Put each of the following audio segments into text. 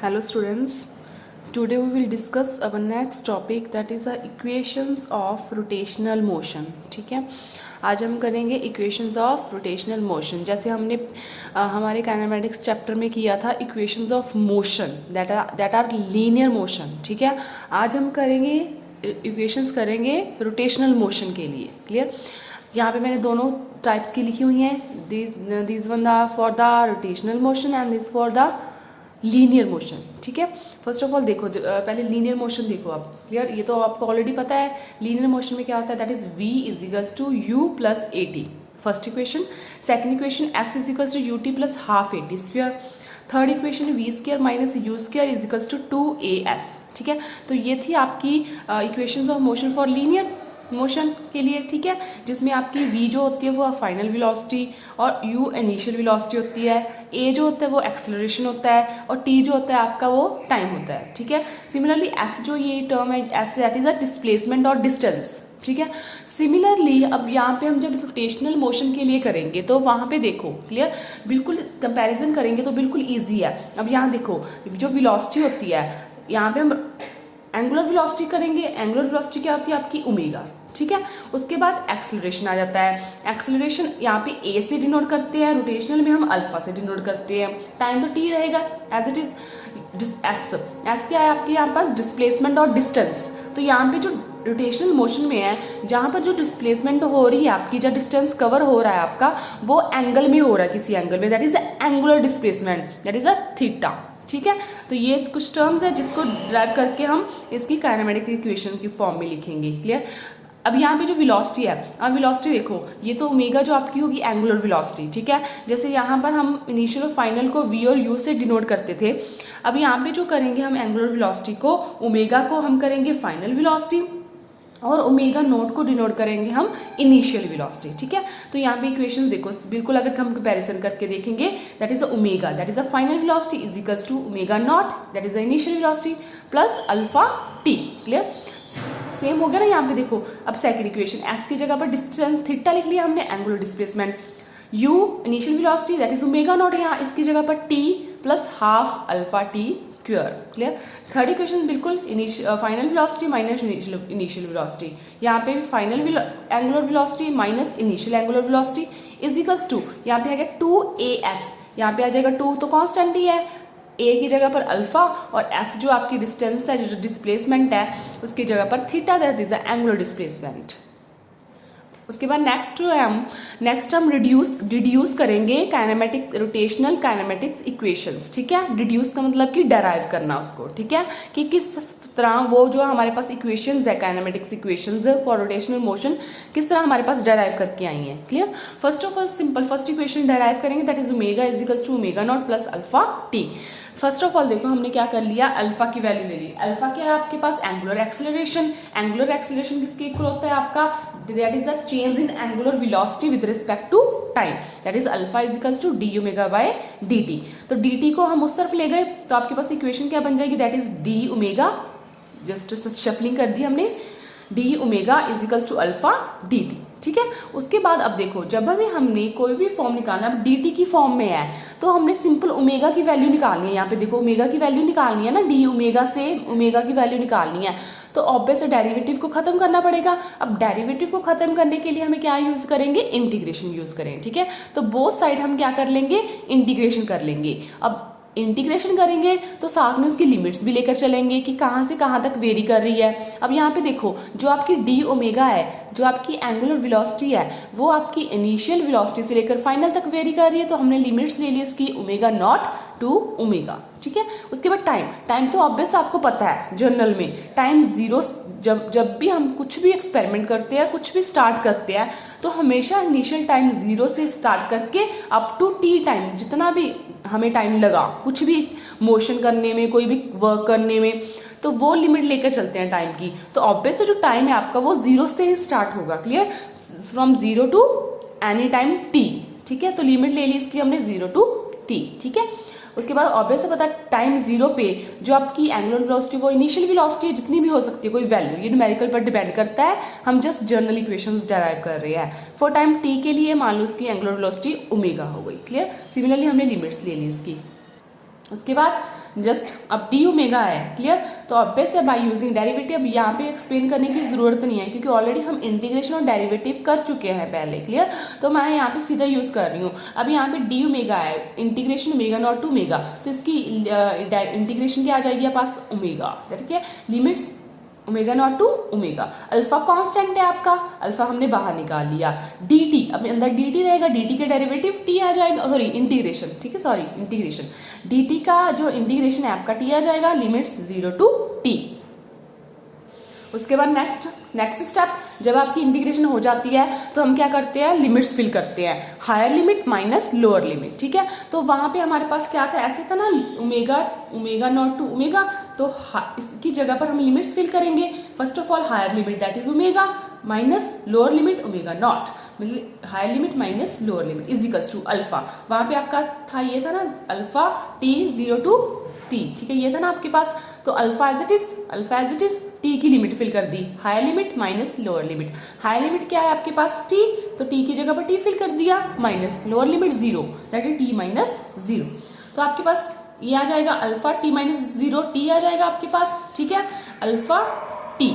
Hello students, today we will discuss our next topic that is the equations of rotational motion. ठीक है, आज हम करेंगे equations of rotational motion. जैसे हमने हमारे kinematics चैप्टर में किया था equations of motion that are linear motion. ठीक है, आज हम करेंगे equations करेंगे rotational motion के लिए. क्लियर? यहाँ पे मैंने दोनों टाइप्स की लिखी हुई हैं. These one are for the rotational motion and this for the linear motion. ठीक है, फर्स्ट ऑफ ऑल देखो, पहले लीनियर मोशन देखो आप. क्लियर? ये तो आपको ऑलरेडी पता है. लीनियर मोशन में क्या होता है, that is v is equals to u plus A T. First equation. Second equation s is equals to U T plus half A T square. Third equation v square minus U square is equals to 2as. ठीक है, तो ये थी आपकी equations of motion for linear motion के लिए. ठीक है, जिसमें आपकी v जो होती है वो फाइनल वेलोसिटी और u इनिशियल वेलोसिटी होती है, a जो होता है वो एक्सेलरेशन होता है और t जो होता है आपका वो टाइम होता है. ठीक है, सिमिलरली s जो ये टर्म है s that is a displacement और डिस्टेंस. ठीक है, सिमिलरली अब यहाँ पे हम जब रोटेशनल मोशन के लिए करेंगे तो वहाँ पे देखो, क्लियर, बिल्कुल कंपैरिजन करेंगे तो बिल्कुल ईजी है. अब यहाँ देखो, जो वेलोसिटी होती है, यहाँ पे हम एंगुलर वेलोसिटी करेंगे. एंगुलर वेलोसिटी क्या होती है आपकी ओमेगा. ठीक है, उसके बाद एक्सेलरेशन आ जाता है. एक्सेलरेशन यहाँ पे ए से डिनोट करते हैं, रोटेशनल में हम अल्फा से डिनोट करते हैं. टाइम तो टी रहेगा एज इट इज. एस क्या है आपके यहाँ पास, डिस्प्लेसमेंट और डिस्टेंस. तो यहाँ पे जो रोटेशनल मोशन में है, जहाँ पर जो डिस्प्लेसमेंट हो रही है आपकी, जो डिस्टेंस कवर हो रहा है आपका, वो एंगल में हो रहा है, किसी एंगल में, that is angular displacement, that is a theta. ठीक है, तो ये कुछ टर्म्स है जिसको ड्राइव करके हम इसकी काइनेमेटिक इक्वेशन की फॉर्म में लिखेंगे. क्लियर? अब यहाँ पे जो वेलोसिटी है, अब वेलोसिटी देखो, ये तो ओमेगा जो आपकी होगी एंगुलर वेलोसिटी. ठीक है, जैसे यहाँ पर हम इनिशियल और फाइनल को v और u से डिनोट करते थे. अब यहाँ पे जो करेंगे हम एंगुलर वेलोसिटी को, ओमेगा को हम करेंगे फाइनल वेलोसिटी और ओमेगा नोट को डिनोट करेंगे हम इनिशियल वेलोसिटी. ठीक है, तो यहाँ पे इक्वेशंस देखो, बिल्कुल अगर हम कंपैरिजन करके देखेंगे, that is omega that is a final velocity is equals to omega not that is a initial velocity plus alpha T. Clear? Same हो गया ना. यहाँ पे देखो, अब सेकंड इक्वेशन, एस की जगह पर डिस्टेंस थीटा लिख लिया हमने, angular displacement, u initial velocity that is omega naught, यहाँ इसकी जगह पर t plus half alpha T square. Clear? Third equation बिल्कुल final velocity minus initial velocity. यहाँ पे भी final angular velocity minus initial angular velocity is equals to, यहाँ पे आ गया 2as. यहाँ पे आ जाएगा 2 तो कांस्टेंट ही है, a की जगह पर अल्फा और s जो आपकी डिस्टेंस है, जो डिस्प्लेसमेंट है, उसकी जगह पर theta that is the angular displacement. उसके बाद नेक्स्ट हम रिड्यूस करेंगे काइनेमेटिक रोटेशनल काइनेमेटिक्स इक्वेशंस. ठीक है, रिड्यूस का मतलब कि डेराइव करना उसको. ठीक है, कि किस तरह वो जो हमारे पास इक्वेशंस है, kinematics equations for rotational motion, किस तरह हमारे पास डेराइव करके आई हैं. Clear? First of all simple first equation derive करेंगे, that is omega is equals to omega not plus alpha T. First of all देखो, हमने क्या कर लिया, अल्फा की वैल्यू ले ली. अल्फा क्या है आपके पास, एंगुलर एक्सेलरेशन. एंगुलर एक्सेलरेशन किसके इक्वल होता है आपका, that is a change in angular velocity with respect to time, that is alpha is equals to D omega by D T. तो डी टी को हम उस तरफ ले गए तो आपके पास इक्वेशन क्या बन जाएगी, that is D omega, just shuffling कर दी हमने, D omega is equals to alpha D T. ठीक है, उसके बाद अब देखो, जब हमें हमने कोई भी फॉर्म निकालना, अब डी टी की फॉर्म में है तो हमने सिंपल ओमेगा की वैल्यू निकालनी है. यहाँ पे देखो, ओमेगा की वैल्यू निकालनी है ना, डी ओमेगा से ओमेगा की वैल्यू निकालनी है, तो ऑब्वियस डेरिवेटिव को खत्म करना पड़ेगा. अब डेरिवेटिव को खत्म करने के लिए हमें क्या यूज करेंगे, इंटीग्रेशन यूज करें. ठीक है, तो बोथ साइड हम क्या कर लेंगे, इंटीग्रेशन कर लेंगे. अब इंटीग्रेशन करेंगे तो साथ में उसकी लिमिट्स भी लेकर चलेंगे कि कहाँ से कहाँ तक वेरी कर रही है. अब यहाँ पे देखो, जो आपकी डी ओमेगा है, जो आपकी एंगुलर वेलोसिटी है, वो आपकी इनिशियल वेलोसिटी से लेकर फाइनल तक वेरी कर रही है, तो हमने लिमिट्स ले ली इसकी ओमेगा नॉट टू ओमेगा. ठीक है, उसके बाद टाइम तो ऑब्वियस आपको पता है, जर्नल में टाइम जीरो, जब भी हम कुछ भी एक्सपेरिमेंट करते हैं, कुछ भी स्टार्ट करते हैं, तो हमेशा इनिशियल टाइम जीरो से स्टार्ट करके अप टू टी टाइम, जितना भी हमें टाइम लगा कुछ भी मोशन करने में, कोई भी वर्क करने में, तो वो लिमिट लेकर चलते हैं टाइम की. तो ऑब्वियस जो टाइम है आपका वो जीरो से ही स्टार्ट होगा. Clear? From zero to any time T. ठीक है, तो लिमिट ले ली इसकी हमने जीरो टू टी. ठीक है, उसके बाद ऑब्वियस से पता, टाइम जीरो पे जो आपकी एंगुलर वेलोसिटी, वो इनिशियल वेलोसिटी जितनी भी हो सकती है, कोई वैल्यू, ये न्यूमेरिकल पर डिपेंड करता है, हम जस्ट जर्नल इक्वेशंस डेराइव कर रहे हैं. फॉर टाइम टी के लिए मान लो उसकी एंगुलर वेलोसिटी ओमेगा हो गई. क्लियर? सिमिलरली हमने लिमिट्स ले ली इसकी. उसके बाद जस्ट अब डी ओमेगा है, क्लियर। तो ऑब्वियस है बाय यूजिंग डेरिवेटिव, अब यहाँ पे एक्सप्लेन करने की जरूरत नहीं है क्योंकि ऑलरेडी हम इंटीग्रेशन और डेरिवेटिव कर चुके हैं पहले, क्लियर। तो मैं यहाँ पे सीधा यूज कर रही हूँ। अब यहाँ पे डी ओमेगा है, integration omega not to omega, तो इसकी इंटीग्रेशन क्या आ जाएगी पास ओमेगा, ठीक है। Limits omega not to omega, alpha constant है आपका, अल्फा हमने बाहर निकाल लिया, डी टी अब अंदर डी टी रहेगा, डी टी का डेरिवेटिव टी आ जाएगा, सॉरी इंटीग्रेशन, ठीक है, सॉरी इंटीग्रेशन, डी टी का जो इंटीग्रेशन है आपका टी आ जाएगा, लिमिट्स 0 टू टी। उसके बाद नेक्स्ट स्टेप, जब आपकी इंटीग्रेशन हो जाती है तो हम क्या करते हैं, लिमिट्स फिल करते हैं, higher limit minus lower limit, ठीक है। तो वहां पे हमारे पास क्या था, ऐसे था ना ओमेगा नॉट टू ओमेगा, तो इसकी जगह पर हम लिमिट्स फिल करेंगे। First of all higher limit that is omega minus lower limit omega naught, मतलब higher limit minus lower limit is equals to alpha. वहां पे आपका था ये था ना अल्फा टी 0 टू टी, ठीक है, ये था ना आपके पास। तो alpha as it is T की लिमिट फिल कर दी, higher limit minus lower limit. Higher limit क्या है आपके पास टी, तो टी की जगह पर टी फिल कर दिया, minus lower limit 0 that is T minus 0। तो आपके पास ये आ जाएगा अल्फा टी माइनस 0 टी आ जाएगा आपके पास, ठीक है, अल्फा टी।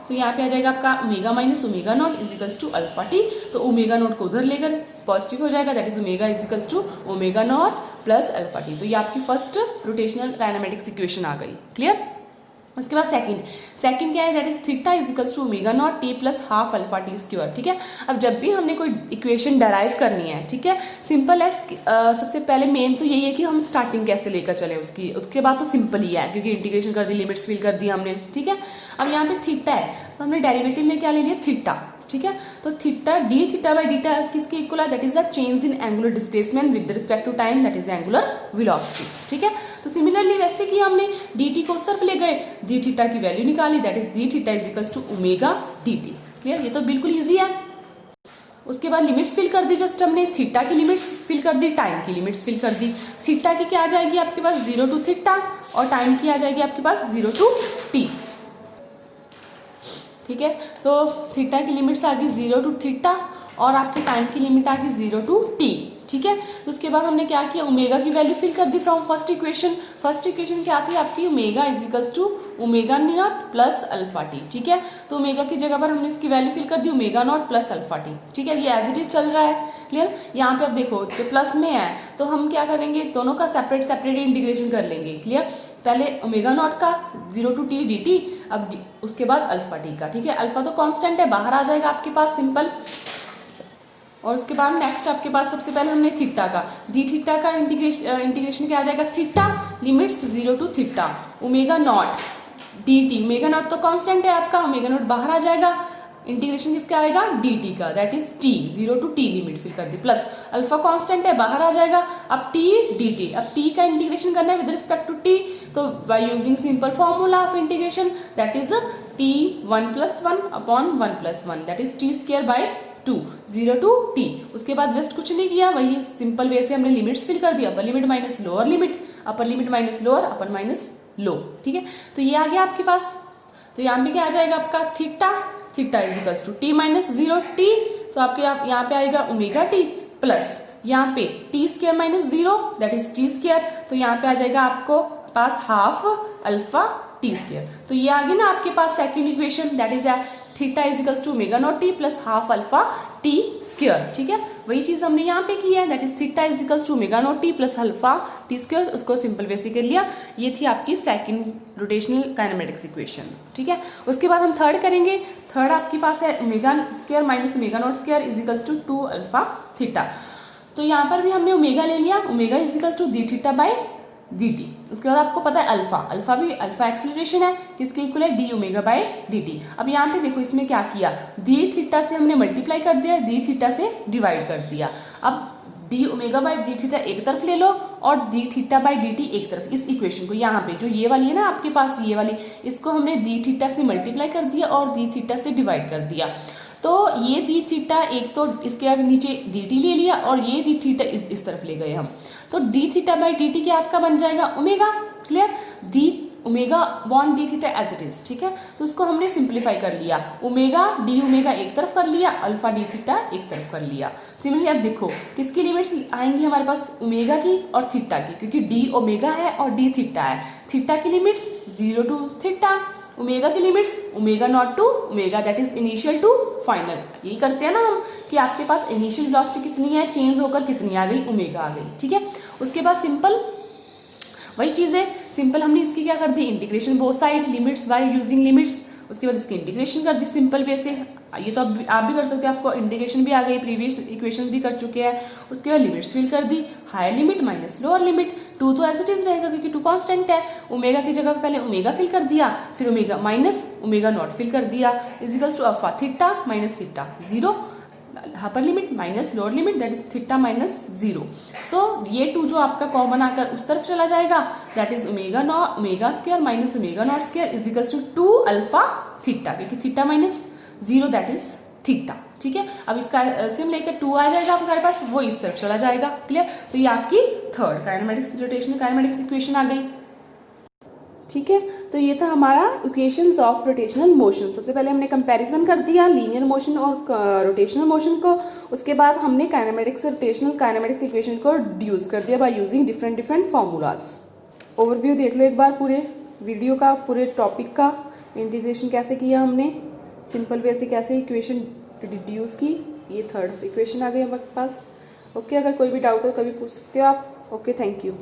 तो यहाँ पे आ जाएगा आपका omega minus omega not is equals to alpha T. तो ओमेगा नॉट को उधर लेकर पॉजिटिव हो जाएगा, that is omega is equals to omega not plus alpha T. तो ये आपकी फर्स्ट रोटेशनल काइनेमेटिक्स इक्वेशन आ गई, क्लियर। उसके बाद सेकंड क्या है, that is theta is equals to omega not T plus half alpha T square, ठीक है। अब जब भी हमने कोई इक्वेशन डराइव करनी है, ठीक है, सिंपल है, सबसे पहले मेन तो यही है कि हम स्टार्टिंग कैसे लेकर चले उसकी, उसके बाद तो सिंपल ही है क्योंकि इंटीग्रेशन कर दी, लिमिट्स फिल कर दी हमने, ठीक है। अब यहाँ पे थीटा है तो हमने डेरिवेटिव में क्या ले लिया, थीटा, ठीक है। तो theta D theta by DT किसके इक्वल है, that is the change in angular displacement with respect to time, that is angular velocity, ठीक है। तो सिमिलरली वैसे कि हमने डी टी को उस तरफ ले गए, डी थीटा की वैल्यू निकाली, that is D theta is equals to omega D T, clear. ये तो बिल्कुल ईजी है। उसके बाद लिमिट्स फिल कर दी, जस्ट हमने थीटा की लिमिट्स फिल कर दी, टाइम की लिमिट्स फिल कर दी। थीटा की क्या आ जाएगी आपके पास 0 टू थीटा, और टाइम की आ जाएगी आपके पास 0 टू टी, ठीक है। तो थीटा की लिमिट्स आ गई 0 टू थीटा और आपके टाइम की लिमिट आ गई 0 टू टी, ठीक है। तो उसके बाद हमने क्या किया, ओमेगा की वैल्यू फिल कर दी फ्रॉम फर्स्ट इक्वेशन क्या थी आपकी, omega is equals to omega not plus alpha T, ठीक है। तो ओमेगा की जगह पर हमने इसकी वैल्यू फिल कर दी omega not plus alpha T, ठीक है। ये एज इट इज चल रहा है, क्लियर। यहाँ पे अब देखो जो प्लस में है तो हम क्या करेंगे, दोनों का सेपरेट इंटीग्रेशन कर लेंगे, क्लियर। पहले ओमेगा नॉट का 0 टू टी डी टी, अब उसके बाद अल्फा टी का, ठीक है। अल्फा तो कांस्टेंट है, बाहर आ जाएगा आपके पास सिंपल। और उसके बाद नेक्स्ट आपके पास सबसे पहले हमने थीटा का, डी थीटा का इंटीग्रेशन क्या आ जाएगा, theta limits 0 to theta omega not D T, omega not तो कांस्टेंट है आपका, ओमेगा नॉट बाहर आ जाएगा, इंटीग्रेशन किसका आएगा, डी टी का, that is T 0 to T limit fill कर दी, प्लस अल्फा कांस्टेंट है बाहर आ जाएगा, अब टी डी टी, अब टी का इंटीग्रेशन करना है विद रिस्पेक्ट टू टी, तो by using simple formula of integration that is T 1 plus 1 upon 1 plus 1 that is T square by 2 0 to T. उसके बाद जस्ट कुछ नहीं किया, वही सिंपल वे से हमने लिमिट्स फिल कर दी, upper limit minus lower limit, upper limit minus lower, upper minus low, ठीक है। तो ये आ गया आपके पास। तो यहाँ पे क्या आ जाएगा आपका theta is equals to T minus 0 T, तो आपके यहाँ पे आएगा ओमेगा टी प्लस यहाँ पे T square minus 0 that is T square, तो यहाँ पे आ जाएगा आपको पास हाफ अल्फा टी स्क्वायर। तो ये आ गई ना आपके पास second equation, that is theta is equals to omega not T plus half alpha T square, ठीक है। वही चीज हमने यहाँ पे की है, that is theta is equals to omega not T plus alpha T square, उसको सिंपल वे से कर लिया। ये थी आपकी सेकंड रोटेशनल काइनेमेटिक्स इक्वेशन, ठीक है। उसके बाद हम थर्ड करेंगे, थर्ड आपके पास है omega square minus omega not square is equals to 2 alpha theta. तो यहाँ पर भी हमने ओमेगा ले लिया, omega is equals to D theta by D T. उसके बाद आपको पता है अल्फा भी अल्फा एक्सेलरेशन है, किसके इक्वल है, D omega by D T. अब यहाँ पे देखो इसमें क्या किया, डी थीटा से हमने मल्टीप्लाई कर दिया, डी थीटा से डिवाइड कर दिया। अब D omega by D theta एक तरफ ले लो और D theta by D T एक तरफ। इस इक्वेशन को यहाँ पे जो ये वाली है ना आपके पास, ये वाली, इसको हमने डी थीटा से मल्टीप्लाई कर दिया और डी थीटा से डिवाइड कर दिया। तो ये डी थीटा एक तो इसके आगे नीचे डी टी ले लिया और ये डी थीटा इस तरफ ले गए हम, तो D theta by D T क्या आपका बन जाएगा omega, clear. D omega one D theta as it is, ठीक है। तो उसको हमने सिंप्लीफाई कर लिया, ओमेगा डी ओमेगा एक तरफ कर लिया, अल्फा डी थीटा एक तरफ कर लिया। सिमिलरली अब देखो किसकी लिमिट्स आएंगी हमारे पास, ओमेगा की और थीटा की, क्योंकि डी ओमेगा है और डी थीटा है। थीटा की लिमिट्स 0 टू थीटा, ओमेगा की limits omega not to omega, that is initial to final. यही करते हैं ना हम कि आपके पास इनिशियल वेलोसिटी कितनी है, चेंज होकर कितनी आ गई, ओमेगा आ गई, ठीक है। उसके बाद सिंपल वही चीज़ है, सिंपल हमने इसकी क्या कर दी, integration both side, limits by using limits. उसके बाद इसकी इंटीग्रेशन कर दी सिंपल वे से। ये तो आप भी कर सकते हैं, आपको इंटीग्रेशन भी आ गई, प्रीवियस इक्वेशंस भी कर चुके हैं। उसके बाद लिमिट्स फिल कर दी, higher limit minus lower limit, 2 तो एज इट इज रहेगा क्योंकि 2 कांस्टेंट है। ओमेगा की जगह पहले ओमेगा फिल कर दिया, फिर omega minus omega not fill कर दिया, is equals to alpha theta minus theta 0, upper limit minus lower limit that is theta minus 0। So ये 2 जो आपका कॉमन आकर उस तरफ चला जाएगा, that is omega square minus omega not square is equals to 2 alpha theta, क्योंकि theta minus 0 that is theta, ठीक है। अब इसका एलसीएम लेकर 2 आ जाएगा आपके पास, वो इस तरफ चला जाएगा, क्लियर। तो ये आपकी third kinematics rotational kinematics equation आ गई, ठीक है। तो ये था हमारा इक्वेशंस ऑफ रोटेशनल मोशन। सबसे पहले हमने कंपैरिजन कर दिया लीनियर मोशन और रोटेशनल मोशन को, उसके बाद हमने काइनेमेटिक्स रोटेशनल काइनेमेटिक्स इक्वेशन को डिड्यूस कर दिया by using different different formulas. Overview देख लो एक बार पूरे वीडियो का, पूरे टॉपिक का, इंटीग्रेशन कैसे किया हमने, सिंपल वे से कैसे इक्वेशन डिड्यूस की। ये थर्ड इक्वेशन आ गई हमारे पास, ओके। अगर कोई भी डाउट हो कभी पूछ सकते हो आप, ओके, थैंक यू।